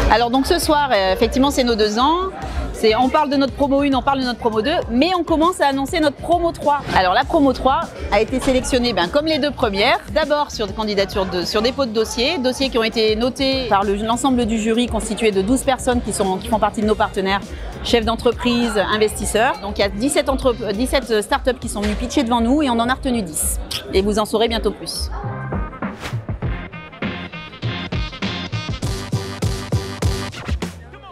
Alors donc ce soir, effectivement, c'est nos 2 ans. On parle de notre promo 1, on parle de notre promo 2, mais on commence à annoncer notre promo 3. Alors la promo 3 a été sélectionnée comme les 2 premières, d'abord sur sur dépôt de dossiers qui ont été notés par l'ensemble du jury constitué de 12 personnes qui font partie de nos partenaires, chefs d'entreprise, investisseurs. Donc il y a 17 startups qui sont venues pitcher devant nous et on en a retenu 10. Et vous en saurez bientôt plus.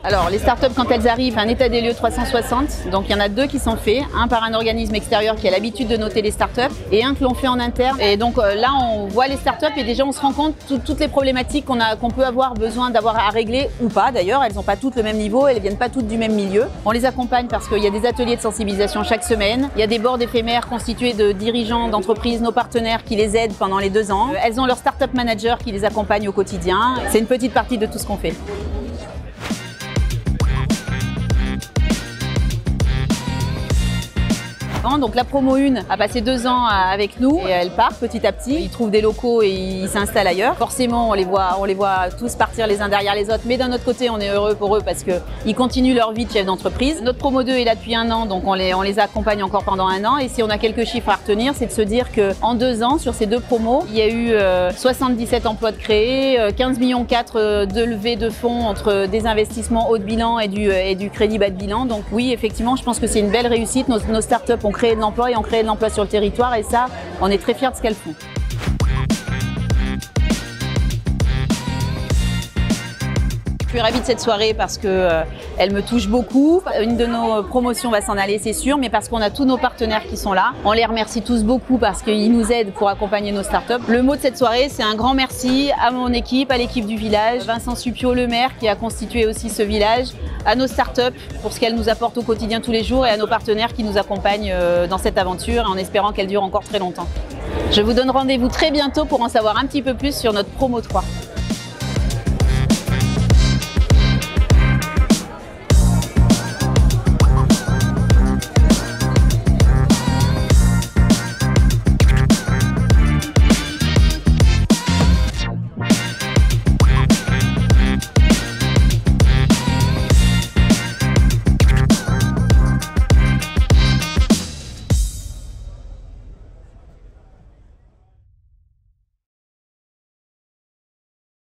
Alors, les startups, quand elles arrivent, un état des lieux 360. Donc, il y en a 2 qui sont faits. Un par un organisme extérieur qui a l'habitude de noter les startups et un que l'on fait en interne. Et donc là, on voit les startups et déjà, on se rend compte toutes les problématiques qu'on peut avoir besoin d'avoir à régler ou pas. D'ailleurs, elles n'ont pas toutes le même niveau, elles ne viennent pas toutes du même milieu. On les accompagne parce qu'il y a des ateliers de sensibilisation chaque semaine. Il y a des boards éphémères constitués de dirigeants d'entreprises, nos partenaires qui les aident pendant les 2 ans. Elles ont leur startup manager qui les accompagne au quotidien. C'est une petite partie de tout ce qu'on fait. Donc la promo 1 a passé 2 ans avec nous et elle part petit à petit. Ils trouvent des locaux et ils s'installent ailleurs. Forcément, on les voit tous partir les uns derrière les autres, mais d'un autre côté, on est heureux pour eux parce qu'ils continuent leur vie de chef d'entreprise. Notre promo 2 est là depuis 1 an, donc on les accompagne encore pendant 1 an. Et si on a quelques chiffres à retenir, c'est de se dire qu'en 2 ans, sur ces 2 promos, il y a eu 77 emplois de créés, 15,4 millions de levées de fonds entre des investissements haut de bilan et du crédit bas de bilan. Donc oui, effectivement, je pense que c'est une belle réussite. Nos startups ont créé de l'emploi et ont créé de l'emploi sur le territoire et ça, on est très fiers de ce qu'elles font. Je suis ravie de cette soirée parce qu'elle me touche beaucoup. Une de nos promotions va s'en aller, c'est sûr, mais parce qu'on a tous nos partenaires qui sont là. On les remercie tous beaucoup parce qu'ils nous aident pour accompagner nos startups. Le mot de cette soirée, c'est un grand merci à mon équipe, à l'équipe du village, Vincent Suppiot, le maire, qui a constitué aussi ce village, à nos startups pour ce qu'elles nous apportent au quotidien tous les jours et à nos partenaires qui nous accompagnent dans cette aventure en espérant qu'elle dure encore très longtemps. Je vous donne rendez-vous très bientôt pour en savoir un petit peu plus sur notre promo 3.